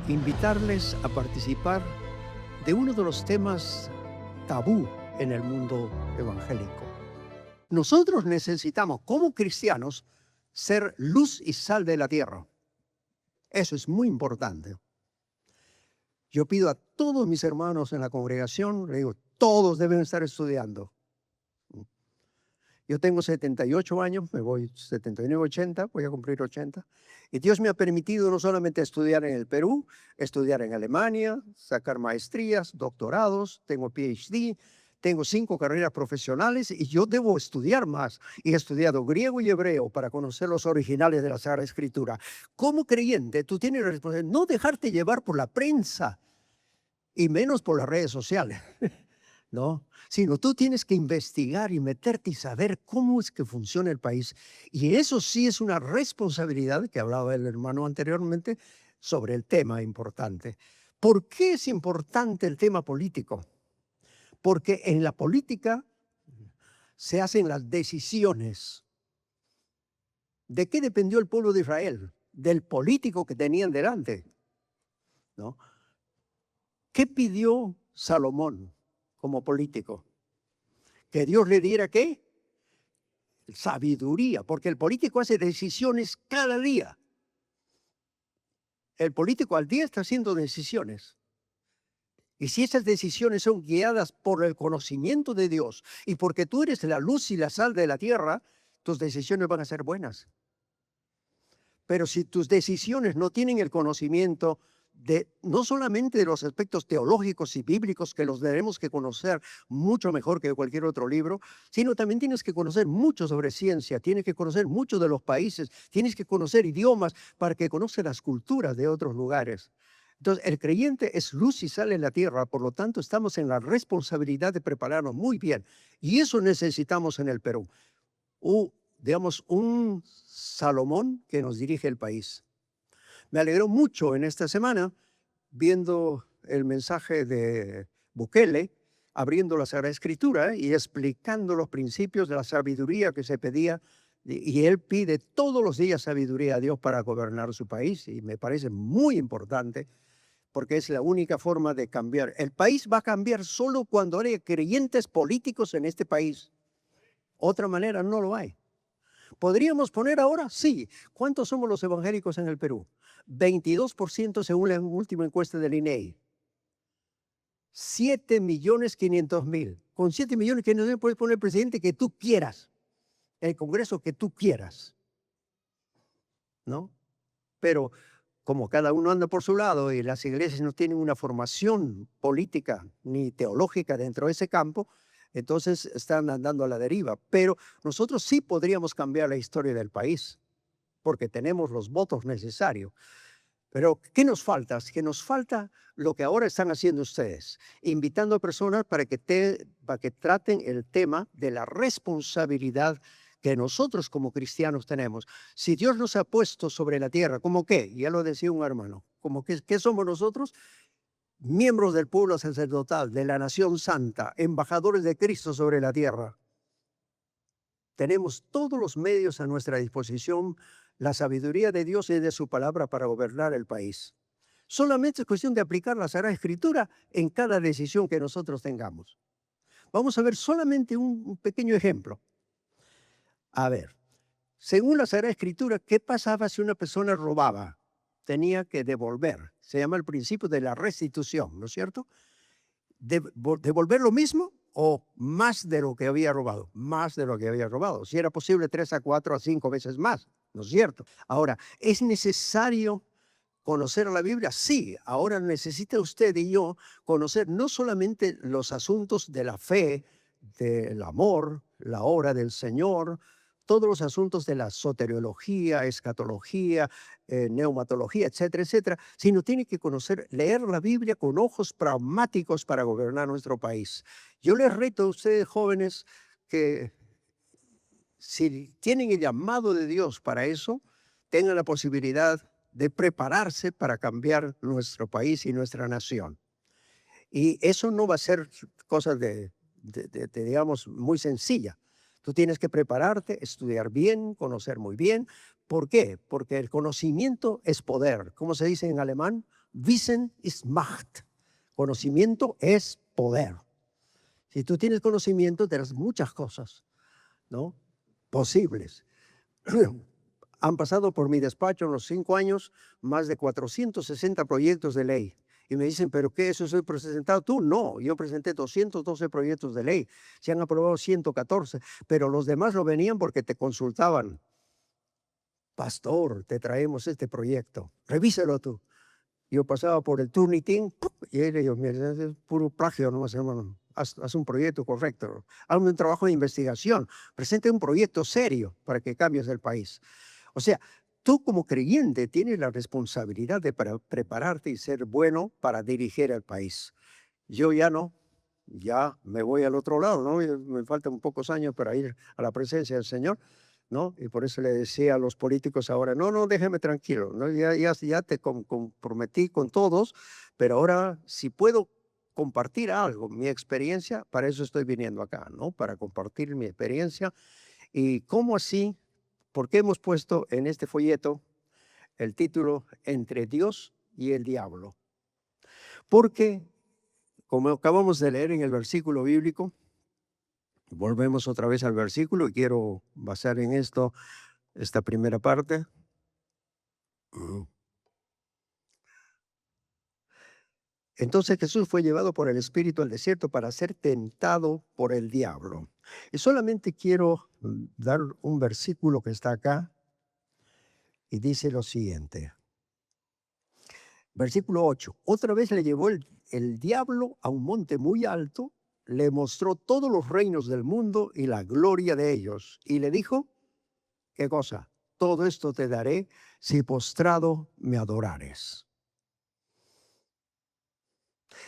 invitarles a participar de uno de los temas tabú en el mundo evangélico. Nosotros necesitamos, como cristianos, ser luz y sal de la tierra. Eso es muy importante. Yo pido a todos mis hermanos en la congregación, le digo, todos deben estar estudiando. Yo tengo 78 años, me voy 79, 80, voy a cumplir 80. Y Dios me ha permitido no solamente estudiar en el Perú, estudiar en Alemania, sacar maestrías, doctorados, tengo PhD, tengo 5 carreras profesionales y yo debo estudiar más. Y he estudiado griego y hebreo para conocer los originales de la Sagrada Escritura. Como creyente, tú tienes la responsabilidad de no dejarte llevar por la prensa y menos por las redes sociales. ¿No? Sino tú tienes que investigar y meterte y saber cómo es que funciona el país. Y eso sí es una responsabilidad que hablaba el hermano anteriormente sobre el tema importante. ¿Por qué es importante el tema político? Porque en la política se hacen las decisiones. ¿De qué dependió el pueblo de Israel? Del político que tenían delante, ¿no? ¿Qué pidió Salomón como político? Que Dios le diera ¿qué? Sabiduría, porque el político hace decisiones cada día. El político al día está haciendo decisiones. Y si esas decisiones son guiadas por el conocimiento de Dios y porque tú eres la luz y la sal de la tierra, tus decisiones van a ser buenas. Pero si tus decisiones no tienen el conocimiento de no solamente de los aspectos teológicos y bíblicos que los tenemos que conocer mucho mejor que cualquier otro libro, sino también tienes que conocer mucho sobre ciencia, tienes que conocer mucho de los países, tienes que conocer idiomas para que conozcas las culturas de otros lugares. Entonces, el creyente es luz y sal en la tierra, por lo tanto, estamos en la responsabilidad de prepararnos muy bien. Y eso necesitamos en el Perú. Digamos, un Salomón que nos dirige el país. Me alegró mucho en esta semana viendo el mensaje de Bukele, abriendo la Sagrada Escritura y explicando los principios de la sabiduría que se pedía. Y él pide todos los días sabiduría a Dios para gobernar su país. Y me parece muy importante porque es la única forma de cambiar. El país va a cambiar solo cuando haya creyentes políticos en este país. Otra manera no lo hay. ¿Podríamos poner ahora? Sí. ¿Cuántos somos los evangélicos en el Perú? 22% según la última encuesta del INEI. 7.500.000. Con 7.500.000 puedes poner el presidente que tú quieras, el Congreso que tú quieras, ¿no? Pero como cada uno anda por su lado y las iglesias no tienen una formación política ni teológica dentro de ese campo, entonces están andando a la deriva. Pero nosotros sí podríamos cambiar la historia del país, porque tenemos los votos necesarios. Pero, ¿qué nos falta? Es que nos falta lo que ahora están haciendo ustedes, invitando a personas para que traten el tema de la responsabilidad que nosotros como cristianos tenemos. Si Dios nos ha puesto sobre la tierra, ¿cómo qué? Ya lo decía un hermano, ¿cómo qué somos nosotros? Miembros del pueblo sacerdotal, de la nación santa, embajadores de Cristo sobre la tierra. Tenemos todos los medios a nuestra disposición, la sabiduría de Dios y de su palabra para gobernar el país. Solamente es cuestión de aplicar la Sagrada Escritura en cada decisión que nosotros tengamos. Vamos a ver solamente un pequeño ejemplo. A ver, según la Sagrada Escritura, ¿qué pasaba si una persona robaba? Tenía que devolver. Se llama el principio de la restitución, ¿no es cierto? ¿Devolver lo mismo o más de lo que había robado? Más de lo que había robado. Si era posible 3 a 4 a 5 veces más, ¿no es cierto? Ahora, ¿es necesario conocer la Biblia? Sí, ahora necesita usted y yo conocer no solamente los asuntos de la fe, del amor, la obra del Señor, todos los asuntos de la soteriología, escatología, neumatología, etcétera, etcétera, sino tiene que conocer, leer la Biblia con ojos pragmáticos para gobernar nuestro país. Yo les reto a ustedes jóvenes que si tienen el llamado de Dios para eso, tengan la posibilidad de prepararse para cambiar nuestro país y nuestra nación. Y eso no va a ser cosa digamos, muy sencilla. Tú tienes que prepararte, estudiar bien, conocer muy bien. ¿Por qué? Porque el conocimiento es poder. ¿Cómo se dice en alemán? Wissen ist Macht. Conocimiento es poder. Si tú tienes conocimiento, tendrás muchas cosas, ¿no? Posibles. Han pasado por mi despacho en los 5 años más de 460 proyectos de ley. Y me dicen, ¿pero qué? ¿Eso soy presentado tú? No, yo presenté 212 proyectos de ley. Se han aprobado 114, pero los demás lo venían porque te consultaban. Pastor, te traemos este proyecto. Revísalo tú. Yo pasaba por el Turnitin y él dijo, mira, es puro plagio, no hermano. Haz un proyecto correcto. Haz un trabajo de investigación. Presente un proyecto serio para que cambies el país. O sea, tú como creyente tienes la responsabilidad de prepararte y ser bueno para dirigir el país. Yo ya no, ya me voy al otro lado, ¿no? Me faltan pocos años para ir a la presencia del Señor, ¿no? Y por eso le decía a los políticos ahora, no, déjeme tranquilo, ¿no? Ya te comprometí con todos, pero ahora si puedo compartir algo, mi experiencia, para eso estoy viniendo acá, ¿no? Para compartir mi experiencia. ¿Y cómo así? ¿Por qué hemos puesto en este folleto el título Entre Dios y el Diablo? Porque, como acabamos de leer en el versículo bíblico, volvemos otra vez al versículo y quiero basar en esto esta primera parte. Entonces Jesús fue llevado por el Espíritu al desierto para ser tentado por el diablo. Y solamente quiero dar un versículo que está acá y dice lo siguiente. Versículo 8. Otra vez le llevó el diablo a un monte muy alto, le mostró todos los reinos del mundo y la gloria de ellos. Y le dijo, ¿qué cosa? Todo esto te daré si postrado me adorares.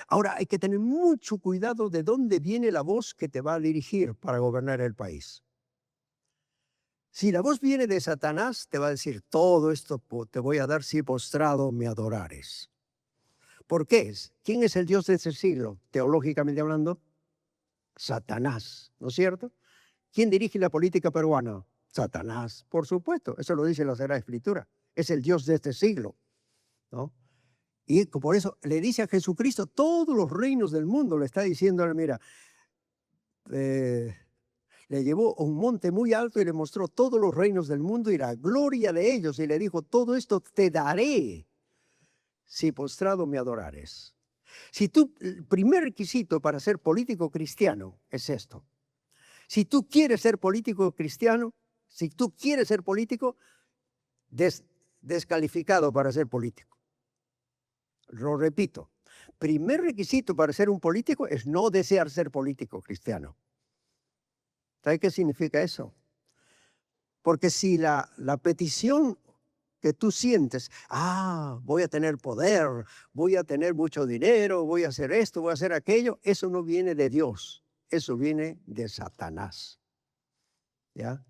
Ahora hay que tener mucho cuidado de dónde viene la voz que te va a dirigir para gobernar el país. Si la voz viene de Satanás, te va a decir, todo esto te voy a dar si postrado me adorares. ¿Por qué? ¿Quién es el Dios de ese siglo, teológicamente hablando? Satanás, ¿no es cierto? ¿Quién dirige la política peruana? Satanás, por supuesto, eso lo dice la Sagrada Escritura. Es el Dios de este siglo, ¿no? Y por eso le dice a Jesucristo, todos los reinos del mundo, le está diciendo, mira, le llevó a un monte muy alto y le mostró todos los reinos del mundo y la gloria de ellos. Y le dijo, todo esto te daré si postrado me adorares. Si tú, el primer requisito para ser político cristiano es esto. Si tú quieres ser político cristiano, si tú quieres ser político, descalificado para ser político. Lo repito, primer requisito para ser un político es no desear ser político cristiano. ¿Sabe qué significa eso? Porque si la petición que tú sientes, voy a tener poder, voy a tener mucho dinero, voy a hacer esto, voy a hacer aquello, eso no viene de Dios, eso viene de Satanás. ¿Ya?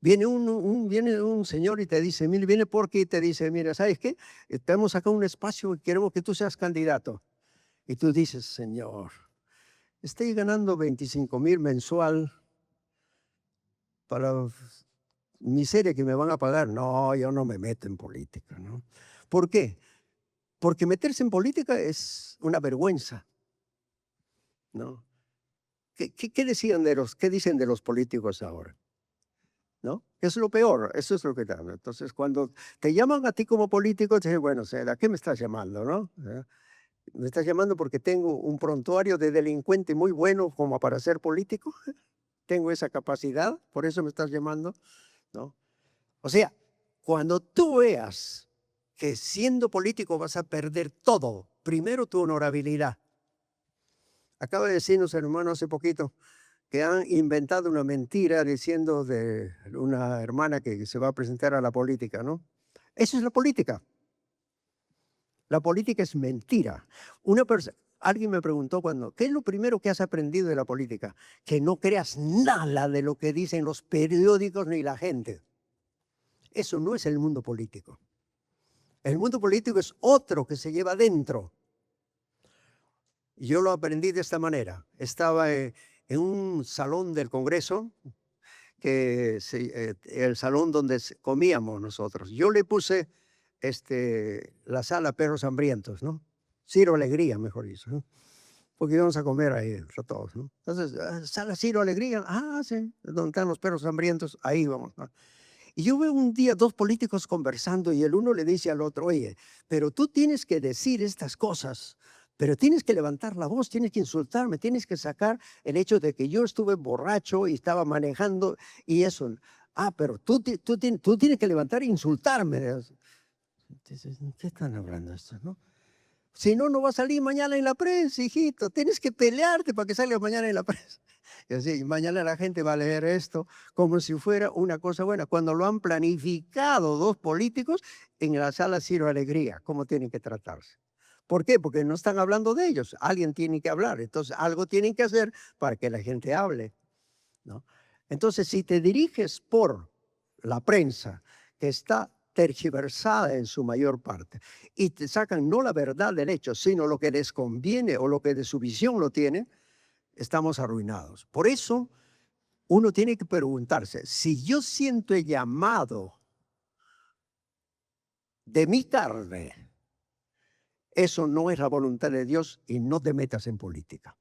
Viene un señor y te dice, mire, viene porque te dice, mira, ¿sabes qué? Tenemos acá un espacio y queremos que tú seas candidato. Y tú dices, Señor, estoy ganando 25,000 mensual para miseria que me van a pagar. No, yo no me meto en política, ¿no? ¿Por qué? Porque meterse en política es una vergüenza, ¿no? ¿Qué dicen de los políticos ahora? ¿No? Es lo peor, eso es lo que dan. Entonces, cuando te llaman a ti como político, te dicen, bueno, ¿a qué me estás llamando, no? ¿Me estás llamando porque tengo un prontuario de delincuente muy bueno como para ser político? ¿Tengo esa capacidad? ¿Por eso me estás llamando? ¿No? O sea, cuando tú veas que siendo político vas a perder todo, primero tu honorabilidad. Acaba de decirnos el hermano hace poquito que han inventado una mentira diciendo de una hermana que se va a presentar a la política, ¿no? Eso es la política. La política es mentira. Alguien me preguntó ¿qué es lo primero que has aprendido de la política? Que no creas nada de lo que dicen los periódicos ni la gente. Eso no es el mundo político. El mundo político es otro que se lleva dentro. Yo lo aprendí de esta manera. Estaba en un salón del Congreso, el salón donde comíamos nosotros. Yo le puse la sala Perros Hambrientos, ¿no? Ciro Alegría, mejor dicho, ¿no? Porque íbamos a comer ahí entre todos, ¿no? Entonces, sala Ciro Alegría, sí, donde están los perros hambrientos, ahí vamos, ¿no? Y yo veo un día dos políticos conversando y el uno le dice al otro, oye, pero tú tienes que decir estas cosas, pero tienes que levantar la voz, tienes que insultarme, tienes que sacar el hecho de que yo estuve borracho y estaba manejando y eso. Pero tú tienes que levantar e insultarme. Entonces, ¿qué están hablando esto, no? Si no, no va a salir mañana en la prensa, hijito. Tienes que pelearte para que salga mañana en la prensa. Y así, mañana la gente va a leer esto como si fuera una cosa buena, cuando lo han planificado dos políticos en la sala Ciro Alegría, cómo tienen que tratarse. ¿Por qué? Porque no están hablando de ellos. Alguien tiene que hablar. Entonces, algo tienen que hacer para que la gente hable, ¿no? Entonces, si te diriges por la prensa, que está tergiversada en su mayor parte, y te sacan no la verdad del hecho, sino lo que les conviene o lo que de su visión lo tiene, estamos arruinados. Por eso, uno tiene que preguntarse, si yo siento el llamado de mi carne, eso no es la voluntad de Dios y no te metas en política.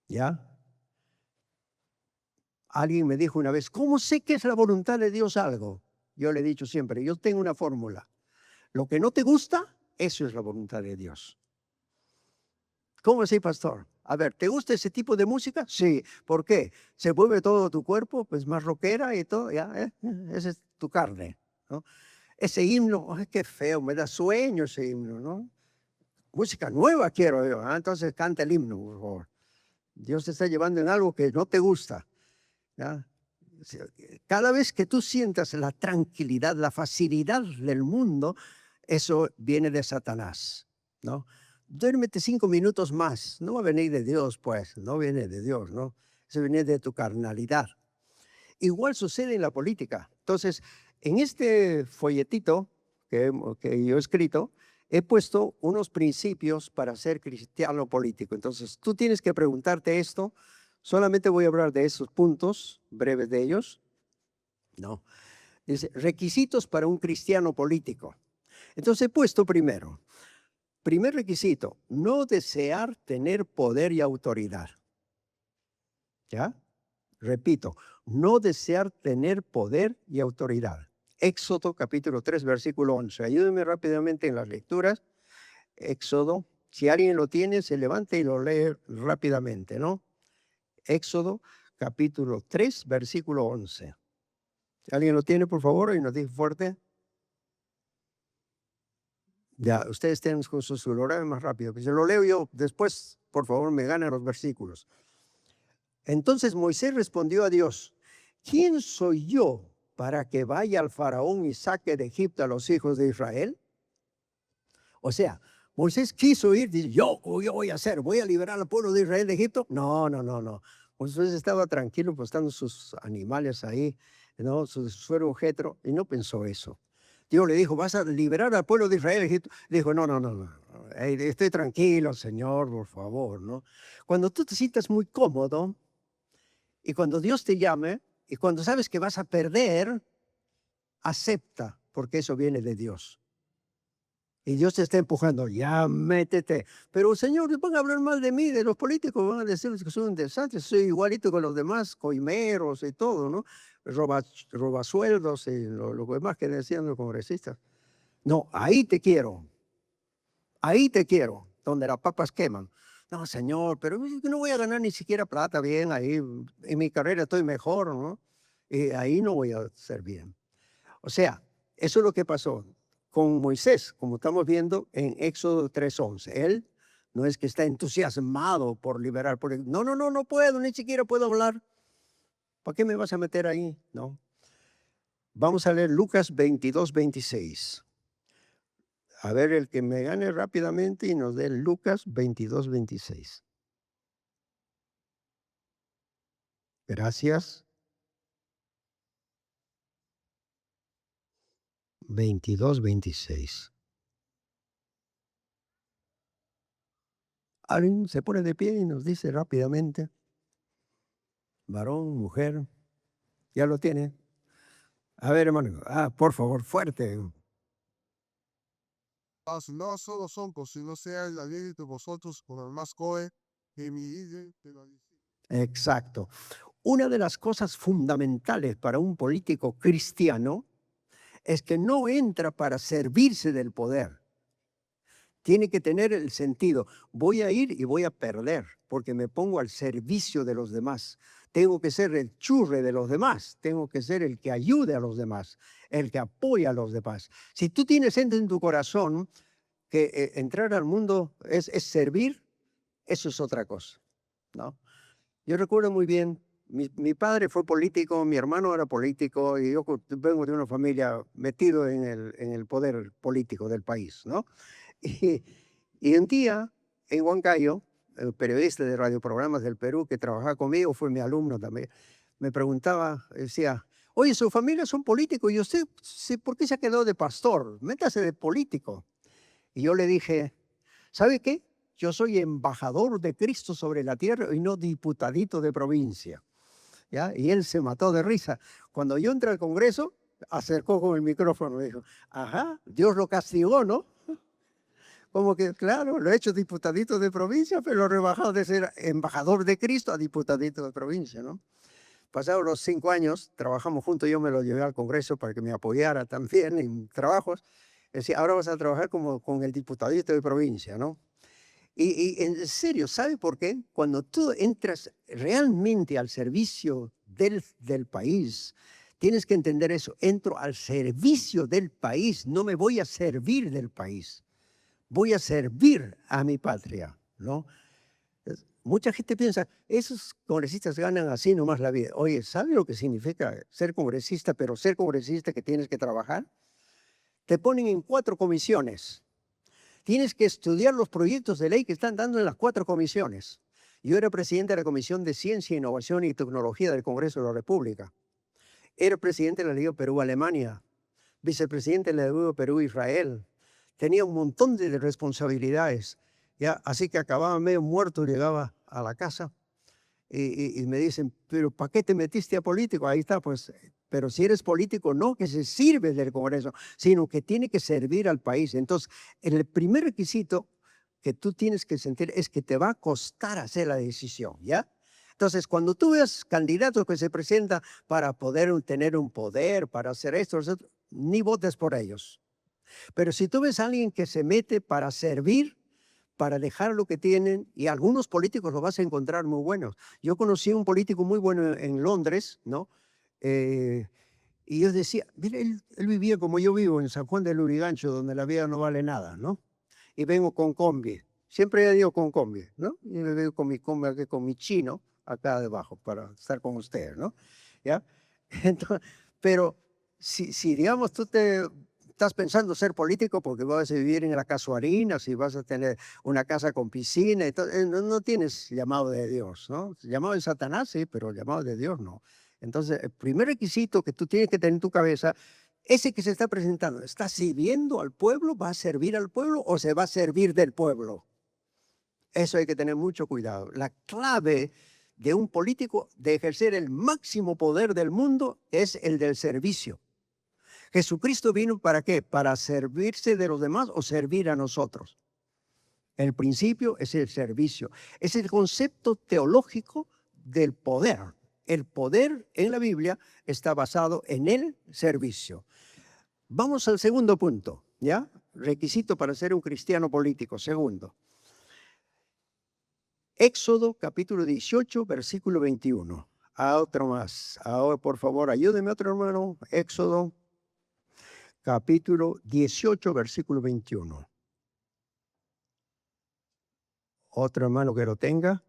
¿Ya? Alguien me dijo una vez, ¿cómo sé que es la voluntad de Dios algo? Yo le he dicho siempre, yo tengo una fórmula. Lo que no te gusta, eso es la voluntad de Dios. ¿Cómo así, pastor? A ver, ¿te gusta ese tipo de música? Sí. ¿Por qué? ¿Se mueve todo tu cuerpo? Pues más rockera y todo, ya, esa es tu carne, ¿no? Ese himno, ay, qué feo, me da sueño ese himno, ¿no? Música nueva quiero yo, entonces canta el himno, por favor. Dios te está llevando en algo que no te gusta, ¿ya? Cada vez que tú sientas la tranquilidad, la facilidad del mundo, eso viene de Satanás, ¿no? Duérmete 5 minutos más, no va a venir de Dios, pues, no viene de Dios, ¿no? Eso viene de tu carnalidad. Igual sucede en la política. Entonces, en este folletito que yo he escrito, he puesto unos principios para ser cristiano político. Entonces, tú tienes que preguntarte esto. Solamente voy a hablar de esos puntos, breves de ellos. No. Dice, requisitos para un cristiano político. Entonces, he puesto primero. Primer requisito, no desear tener poder y autoridad. ¿Ya? Repito, no desear tener poder y autoridad. Éxodo capítulo 3, versículo 11. Ayúdenme rápidamente en las lecturas. Éxodo, si alguien lo tiene, se levante y lo lee rápidamente, ¿no? Éxodo capítulo 3, versículo 11. Si alguien lo tiene, por favor, y nos dice fuerte. Ya, ustedes tienen con su celular más rápido. Si lo leo yo después, por favor, me ganan los versículos. Entonces Moisés respondió a Dios, ¿quién soy yo para que vaya al faraón y saque de Egipto a los hijos de Israel? O sea, Moisés quiso ir, dice, yo voy a hacer, voy a liberar al pueblo de Israel de Egipto. No, no, no, no. Moisés estaba tranquilo postando sus animales ahí, ¿no? Su suero Jetro, y no pensó eso. Dios le dijo, ¿vas a liberar al pueblo de Israel de Egipto? Dijo, no, no, no, no. Estoy tranquilo, Señor, por favor, ¿no? Cuando tú te sientas muy cómodo, y cuando Dios te llame, y cuando sabes que vas a perder, acepta, porque eso viene de Dios. Y Dios te está empujando, ya métete. Pero Señor, van a hablar mal de mí, de los políticos, van a decir que soy un desastre, soy igualito con los demás, coimeros y todo, ¿no? Robasueldos y lo demás que decían los congresistas. No, ahí te quiero, donde las papas queman. No, Señor, pero es que no voy a ganar ni siquiera plata bien ahí, en mi carrera estoy mejor, ¿no? Y ahí no voy a ser bien. O sea, eso es lo que pasó con Moisés, como estamos viendo en Éxodo 3:11. Él no es que está entusiasmado por liberar, no, no, no, no puedo, ni siquiera puedo hablar. ¿Para qué me vas a meter ahí? No. Vamos a leer Lucas 22:26. A ver, el que me gane rápidamente y nos dé Lucas 22:26. Gracias. 22:26. Alguien se pone de pie y nos dice rápidamente, varón, mujer, ya lo tiene. A ver, hermano, por favor, fuerte. No solo son, pues si no sea la ley de vosotros con el más coe, que mi ide de la Exacto. Una de las cosas fundamentales para un político cristiano es que no entra para servirse del poder. Tiene que tener el sentido, voy a ir y voy a perder, porque me pongo al servicio de los demás. Tengo que ser el churre de los demás, tengo que ser el que ayude a los demás, el que apoya a los demás. Si tú tienes en tu corazón que entrar al mundo es servir, eso es otra cosa, ¿no? Yo recuerdo muy bien, mi padre fue político, mi hermano era político y yo vengo de una familia metido en el poder político del país, ¿no? Y, y un día en Huancayo, el periodista de radioprogramas del Perú que trabajaba conmigo, fue mi alumno también, me preguntaba, decía, oye, su familia son políticos y usted, ¿por qué se quedó de pastor? Métase de político. Y yo le dije, ¿sabe qué? Yo soy embajador de Cristo sobre la tierra y no diputadito de provincia. ¿Ya? Y él se mató de risa. Cuando yo entré al Congreso, acercó con el micrófono y dijo, ajá, Dios lo castigó, ¿no? Como que, claro, lo he hecho diputadito de provincia, pero lo he rebajado de ser embajador de Cristo a diputadito de provincia, ¿no? Pasados los 5 años, trabajamos juntos, yo me lo llevé al Congreso para que me apoyara también en trabajos. Decía, ahora vas a trabajar como con el diputadito de provincia, ¿no? Y en serio, ¿sabe por qué? Cuando tú entras realmente al servicio del país, tienes que entender eso. Entro al servicio del país, no me voy a servir del país, voy a servir a mi patria, ¿no? Mucha gente piensa, esos congresistas ganan así nomás la vida. Oye, ¿sabe lo que significa ser congresista, pero ser congresista que tienes que trabajar? Te ponen en 4 comisiones. Tienes que estudiar los proyectos de ley que están dando en las 4 comisiones. Yo era presidente de la Comisión de Ciencia, Innovación y Tecnología del Congreso de la República. Era presidente de la Liga Perú-Alemania, vicepresidente de la Liga Perú-Israel. Tenía un montón de responsabilidades. ¿Ya? Así que acababa medio muerto, llegaba a la casa y me dicen, pero ¿para qué te metiste a político? Ahí está, pues, pero si eres político, no que se sirve del Congreso, sino que tiene que servir al país. Entonces, el primer requisito que tú tienes que sentir es que te va a costar hacer la decisión, ¿ya? Entonces, cuando tú ves candidatos que se presentan para poder tener un poder, para hacer esto, ni votes por ellos. Pero si tú ves a alguien que se mete para servir, para dejar lo que tienen, y algunos políticos los vas a encontrar muy buenos. Yo conocí un político muy bueno en Londres, ¿no? Eh, y yo decía, mire, él vivía como yo vivo, en San Juan del Lurigancho, donde la vida no vale nada, ¿no? Y vengo con combi. Siempre he ido con combi, ¿no? Y me vengo con mi combi, aquí, con mi chino, acá debajo, para estar con ustedes, ¿no? ¿Ya? Entonces, pero si digamos, tú estás pensando ser político porque vas a vivir en la casuarina, si vas a tener una casa con piscina, no tienes llamado de Dios, ¿no? Llamado de Satanás, sí, pero llamado de Dios no. Entonces, el primer requisito que tú tienes que tener en tu cabeza, ese que se está presentando, ¿está sirviendo al pueblo? ¿Va a servir al pueblo o se va a servir del pueblo? Eso hay que tener mucho cuidado. La clave de un político de ejercer el máximo poder del mundo es el del servicio. Jesucristo vino ¿para qué? Para servirse de los demás o servir a nosotros. El principio es el servicio. Es el concepto teológico del poder. El poder en la Biblia está basado en el servicio. Vamos al segundo punto, ¿ya? Requisito para ser un cristiano político. Segundo. Éxodo capítulo 18, versículo 21. A otro más. Ahora, por favor, ayúdeme otro hermano. Éxodo capítulo 18, versículo 21. Otro hermano que lo tenga.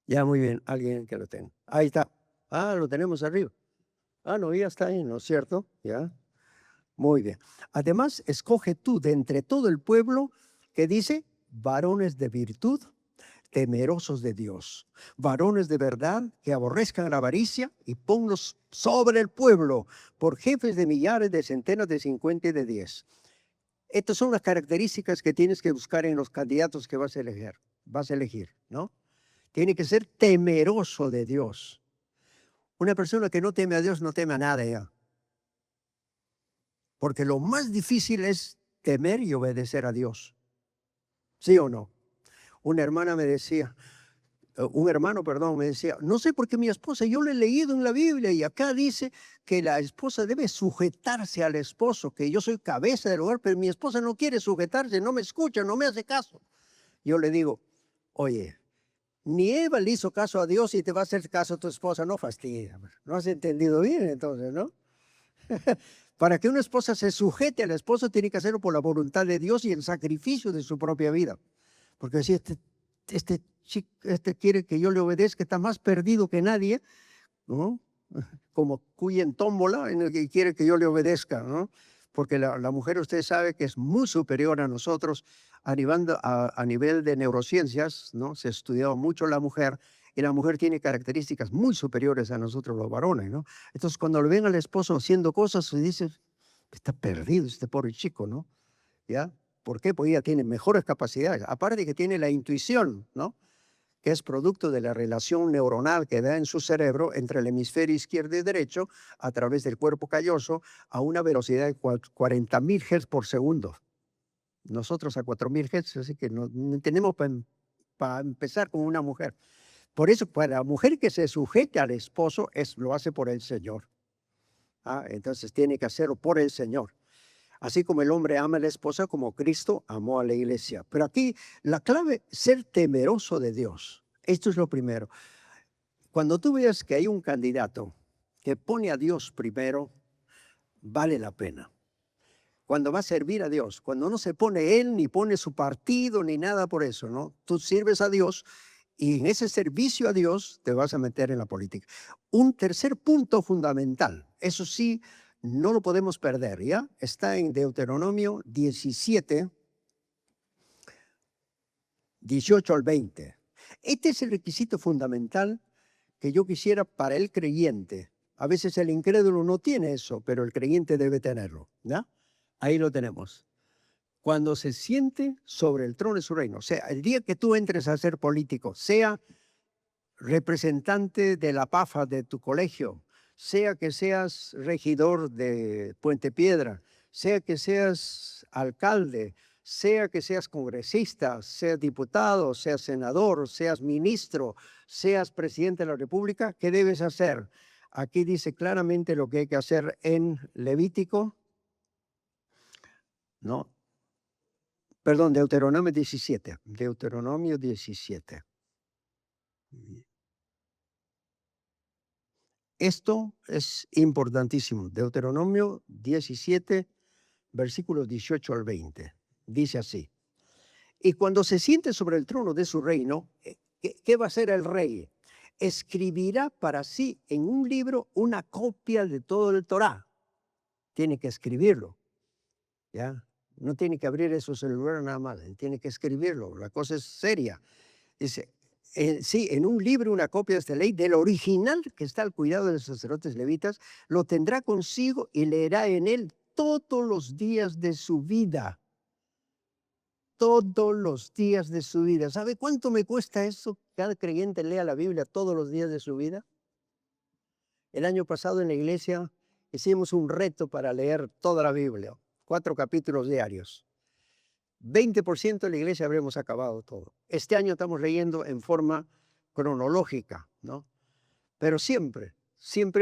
Ya, muy bien, alguien que lo tenga. Ahí está. Ah, lo tenemos arriba. Ah, no, ya está ahí, ¿no es cierto? Ya. Muy bien. Además, escoge tú de entre todo el pueblo que dice varones de virtud, temerosos de Dios, varones de verdad que aborrezcan la avaricia y ponlos sobre el pueblo por jefes de millares, de centenas, de 50 y de 10. Estas son las características que tienes que buscar en los candidatos que vas a elegir, ¿no? Tiene que ser temeroso de Dios. Una persona que no teme a Dios no teme a nada ya. Porque lo más difícil es temer y obedecer a Dios. ¿Sí o no? Una hermana me decía, un hermano, perdón, me decía, no sé por qué mi esposa, yo lo he leído en la Biblia y acá dice que la esposa debe sujetarse al esposo, que yo soy cabeza del hogar, pero mi esposa no quiere sujetarse, no me escucha, no me hace caso. Yo le digo, oye, ni Eva le hizo caso a Dios y te va a hacer caso a tu esposa, no fastidia. No has entendido bien entonces, ¿no? Para que una esposa se sujete al esposo tiene que hacerlo por la voluntad de Dios y el sacrificio de su propia vida. Porque si este quiere que yo le obedezca, está más perdido que nadie, ¿no? Como cuya en tómbola en el que quiere que yo le obedezca, ¿no? Porque la mujer, usted sabe que es muy superior a nosotros a nivel de neurociencias, ¿no? Se ha estudiado mucho la mujer y la mujer tiene características muy superiores a nosotros los varones, ¿no? Entonces, cuando le ven al esposo haciendo cosas, se dice, está perdido este pobre chico, ¿no? ¿Ya? ¿Por qué? Porque ella tiene mejores capacidades, aparte de que tiene la intuición, ¿no? Que es producto de la relación neuronal que da en su cerebro entre el hemisferio izquierdo y derecho a través del cuerpo calloso a una velocidad de 40.000 Hz por segundo. Nosotros a 4.000 Hz, así que no tenemos para empezar con una mujer. Por eso, para la mujer que se sujete al esposo, lo hace por el Señor. Entonces tiene que hacerlo por el Señor. Así como el hombre ama a la esposa, como Cristo amó a la iglesia. Pero aquí la clave, ser temeroso de Dios. Esto es lo primero. Cuando tú veas que hay un candidato que pone a Dios primero, vale la pena. Cuando va a servir a Dios, cuando no se pone él, ni pone su partido, ni nada por eso, ¿no? Tú sirves a Dios y en ese servicio a Dios te vas a meter en la política. Un tercer punto fundamental, eso sí, no lo podemos perder, ¿ya? Está en Deuteronomio 17, 18 al 20. Este es el requisito fundamental que yo quisiera para el creyente. A veces el incrédulo no tiene eso, pero el creyente debe tenerlo, ¿ya? Ahí lo tenemos. Cuando se siente sobre el trono de su reino, o sea, el día que tú entres a ser político, sea representante de la PAFA de tu colegio, sea que seas regidor de Puente Piedra, sea que seas alcalde, sea que seas congresista, seas diputado, seas senador, seas ministro, seas presidente de la República, ¿qué debes hacer? Aquí dice claramente lo que hay que hacer en Levítico, ¿no? Perdón, Deuteronomio 17. Deuteronomio 17. Esto es importantísimo. Deuteronomio 17, versículos 18 al 20. Dice así. Y cuando se siente sobre el trono de su reino, ¿qué va a hacer el rey? Escribirá para sí en un libro una copia de todo el Torá. Tiene que escribirlo, ¿ya? No tiene que abrir su celular nada más, tiene que escribirlo. La cosa es seria. Dice, sí, en un libro, una copia de esta ley, del original que está al cuidado de los sacerdotes levitas, lo tendrá consigo y leerá en él todos los días de su vida. Todos los días de su vida. ¿Sabe cuánto me cuesta eso? Cada creyente lea la Biblia todos los días de su vida. El año pasado en la iglesia hicimos un reto para leer toda la Biblia, 4 capítulos diarios. 20% de la iglesia habremos acabado todo. Este año estamos leyendo en forma cronológica, ¿no? Pero siempre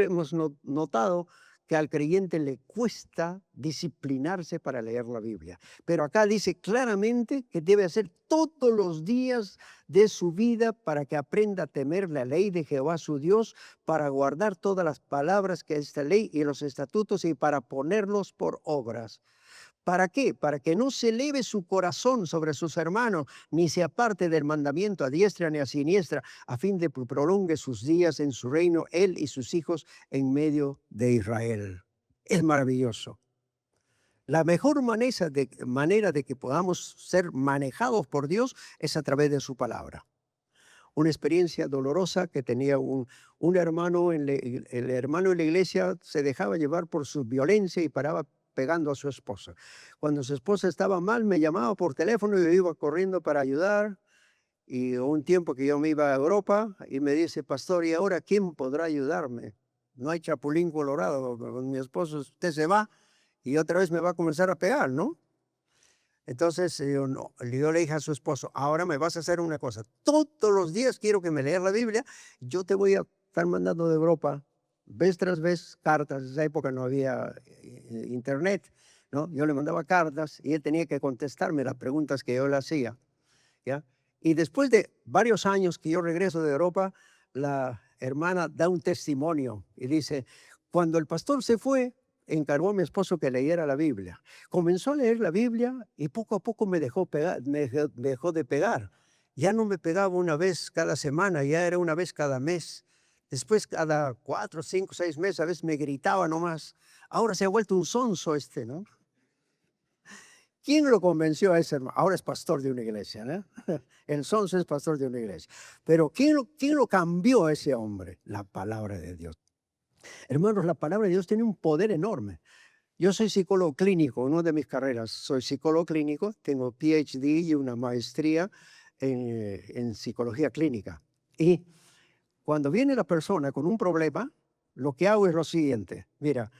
hemos notado que al creyente le cuesta disciplinarse para leer la Biblia. Pero acá dice claramente que debe hacer todos los días de su vida para que aprenda a temer la ley de Jehová su Dios, para guardar todas las palabras que esta ley y los estatutos y para ponerlos por obras. ¿Para qué? Para que no se eleve su corazón sobre sus hermanos, ni se aparte del mandamiento a diestra ni a siniestra, a fin de que prolongue sus días en su reino, él y sus hijos en medio de Israel. Es maravilloso. La mejor manera de que podamos ser manejados por Dios es a través de su palabra. una experiencia dolorosa que tenía un hermano, el hermano en la iglesia se dejaba llevar por su violencia y paraba pegando a su esposa. Cuando su esposa estaba mal, me llamaba por teléfono y yo iba corriendo para ayudar. Y un tiempo que yo me iba a Europa y me dice, pastor, ¿y ahora quién podrá ayudarme? No hay chapulín colorado, con mi esposo usted se va y otra vez me va a comenzar a pegar, ¿no? Entonces yo, no, yo le dije a su esposo, ahora me vas a hacer una cosa, todos los días quiero que me leas la Biblia, yo te voy a estar mandando de Europa, vez tras vez, cartas, en esa época no había internet, ¿no? Yo le mandaba cartas y él tenía que contestarme las preguntas que yo le hacía, ¿ya? Y después de varios años que yo regreso de Europa, la hermana da un testimonio y dice, cuando el pastor se fue, encargó a mi esposo que leyera la Biblia. Comenzó a leer la Biblia y poco a poco me dejó, dejó de pegar. Ya no me pegaba una vez cada semana, ya era una vez cada mes. Después cada 4, 5, 6 meses a veces me gritaba nomás. Ahora se ha vuelto un sonso este, ¿no? ¿Quién lo convenció a ese hermano? Ahora es pastor de una iglesia, ¿no? El sonso es pastor de una iglesia. Pero quién lo cambió a ese hombre? La palabra de Dios. Hermanos, la palabra de Dios tiene un poder enorme. Yo soy psicólogo clínico, una de mis carreras. Soy psicólogo clínico, tengo PhD y una maestría en psicología clínica. Y cuando viene la persona con un problema, lo que hago es lo siguiente. Mira,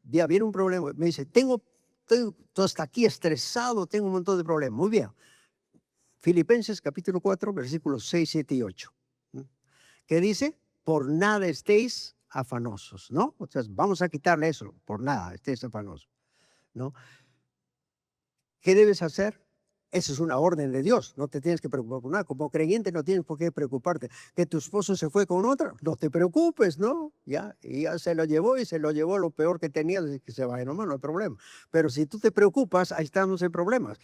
ya viene un problema, me dice, estoy hasta aquí estresado, tengo un montón de problemas. Muy bien. Filipenses capítulo 4, versículos 6, 7 y 8. ¿Qué dice? Por nada estéis afanosos, ¿no? Entonces, vamos a quitarle eso, por nada estéis afanosos, ¿no? ¿Qué debes hacer? Esa es una orden de Dios, no te tienes que preocupar por nada. Como creyente no tienes por qué preocuparte. Que tu esposo se fue con otra, no te preocupes, ¿no? Ya, y ya se lo llevó y se lo llevó lo peor que tenía, así que se vaya nomás, no hay problema. Pero si tú te preocupas, ahí estamos en problemas.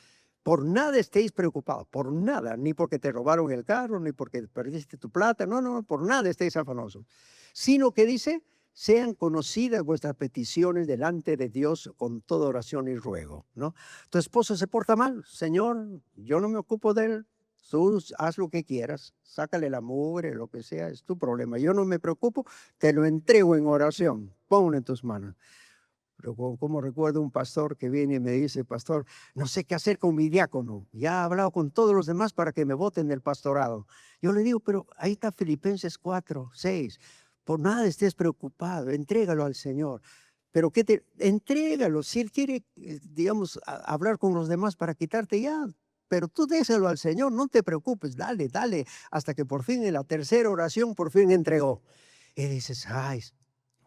Por nada estéis preocupados, por nada, ni porque te robaron el carro, ni porque perdiste tu plata, no, por nada estéis afanosos. Sino que dice, sean conocidas vuestras peticiones delante de Dios con toda oración y ruego, ¿no? Tu esposo se porta mal, Señor, yo no me ocupo de él, tú haz lo que quieras, sácale la mugre, lo que sea, es tu problema, yo no me preocupo, te lo entrego en oración, ponlo en tus manos. Pero como recuerdo un pastor que viene y me dice, pastor, no sé qué hacer con mi diácono, ya he hablado con todos los demás para que me voten del pastorado. Yo le digo, pero ahí está Filipenses 4, 6, por nada estés preocupado, entrégalo al Señor. Pero entrégalo, si Él quiere, digamos, hablar con los demás para quitarte ya, pero tú déselo al Señor, no te preocupes, dale, dale, hasta que por fin en la tercera oración, por fin entregó. Y dices, ay,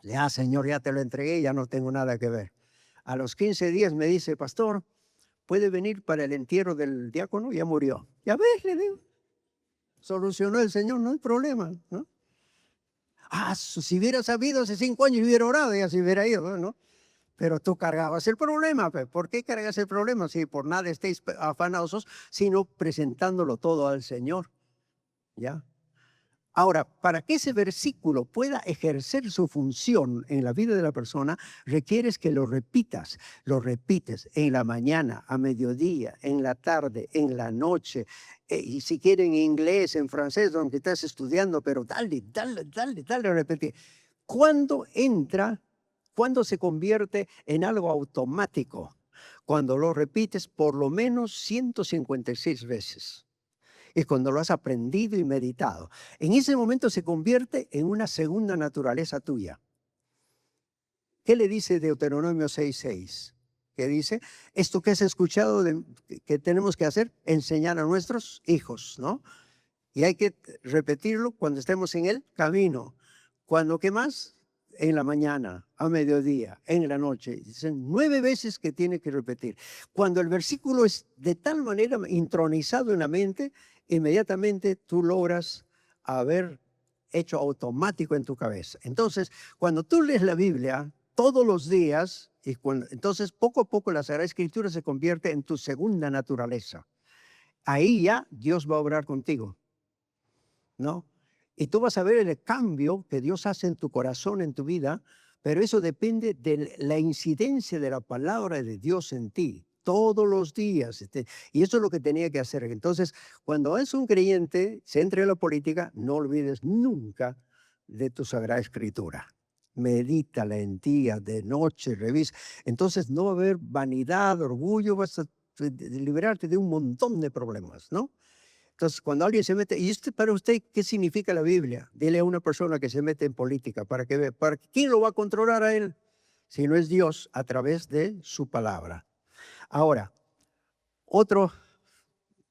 ya, Señor, ya te lo entregué, ya no tengo nada que ver. A los 15 días me dice, pastor, ¿puede venir para el entierro del diácono? Ya murió. Ya ves, le digo, solucionó el Señor, no hay problema, ¿no? Ah, si hubiera sabido hace 5 años, hubiera orado, ya se hubiera ido, ¿no? Pero tú cargabas el problema, pues. ¿Por qué cargas el problema? Si por nada estéis afanosos, sino presentándolo todo al Señor, ¿ya? Ahora, para que ese versículo pueda ejercer su función en la vida de la persona, requieres que lo repites en la mañana, a mediodía, en la tarde, en la noche, y si quieren en inglés, en francés, donde estás estudiando, pero dale a repetir. ¿Cuándo entra, cuándo se convierte en algo automático? Cuando lo repites por lo menos 156 veces. Y cuando lo has aprendido y meditado, en ese momento se convierte en una segunda naturaleza tuya. ¿Qué le dice Deuteronomio 6:6? ¿Qué dice? Esto que has escuchado que tenemos que hacer, enseñar a nuestros hijos, ¿no? Y hay que repetirlo cuando estemos en el camino. Cuando, ¿qué más? En la mañana, a mediodía, en la noche. Dicen 9 veces que tiene que repetir. Cuando el versículo es de tal manera intronizado en la mente, inmediatamente tú logras haber hecho automático en tu cabeza. Entonces, cuando tú lees la Biblia todos los días, entonces poco a poco la Sagrada Escritura se convierte en tu segunda naturaleza. Ahí ya Dios va a obrar contigo, ¿no? Y tú vas a ver el cambio que Dios hace en tu corazón, en tu vida, pero eso depende de la incidencia de la palabra de Dios en ti. todos los días. Y eso es lo que tenía que hacer. Entonces, cuando es un creyente, se entre en la política, no olvides nunca de tu Sagrada Escritura. Medítala en día, de noche, revisa. Entonces no va a haber vanidad, orgullo, vas a liberarte de un montón de problemas, ¿no? Entonces, cuando alguien se mete, ¿y esto para usted qué significa la Biblia? Dile a una persona que se mete en política, para que vea, ¿quién lo va a controlar a él? Si no es Dios, a través de su palabra. Ahora, otro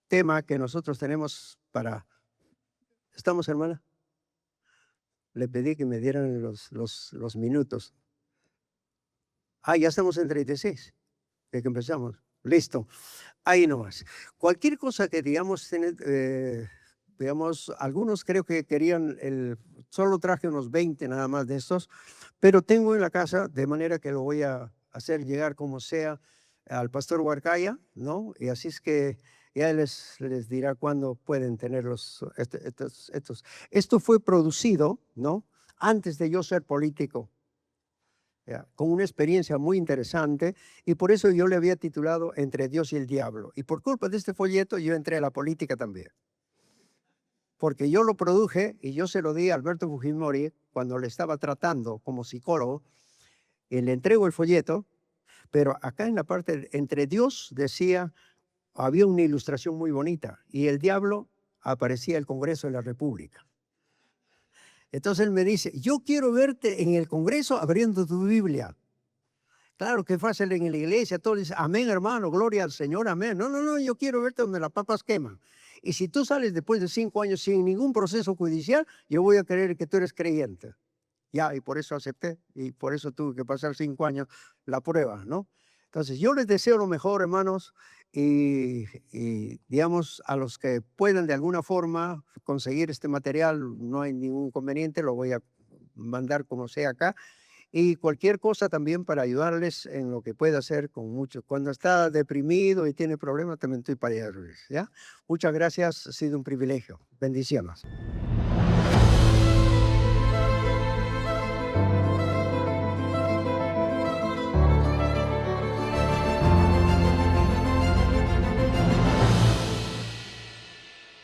tema que nosotros tenemos para... ¿Estamos, hermana? Le pedí que me dieran los minutos. Ah, ya estamos en 36, de que empezamos. Listo. Ahí nomás. Cualquier cosa que digamos, digamos, algunos creo que querían solo traje unos 20 nada más de estos, pero tengo en la casa, de manera que lo voy a hacer llegar como sea al pastor Huarcaya, ¿no? Y así es que ya les dirá cuándo pueden tenerlos. Esto fue producido, ¿no? Antes de yo ser político. Ya, con una experiencia muy interesante, y por eso yo le había titulado Entre Dios y el Diablo. Y por culpa de este folleto yo entré a la política también, porque yo lo produje y yo se lo di a Alberto Fujimori cuando le estaba tratando como psicólogo, y le entrego el folleto, pero acá en la parte Entre Dios decía, había una ilustración muy bonita, y el diablo aparecía el Congreso de la República. Entonces él me dice, yo quiero verte en el Congreso abriendo tu Biblia. Claro que fácil en la iglesia, todos dicen, amén, hermano, gloria al Señor, amén. No, no, no, yo quiero verte donde las papas queman. Y si tú sales después de 5 años sin ningún proceso judicial, yo voy a creer que tú eres creyente. Ya, y por eso acepté, y por eso tuve que pasar 5 años la prueba, ¿no? Entonces, yo les deseo lo mejor, hermanos, digamos, a los que puedan de alguna forma conseguir este material, no hay ningún inconveniente, lo voy a mandar como sea acá. Y cualquier cosa también para ayudarles en lo que pueda hacer con mucho. Cuando está deprimido y tiene problemas, también estoy para ayudarles, ¿ya? Muchas gracias, ha sido un privilegio. Bendiciones.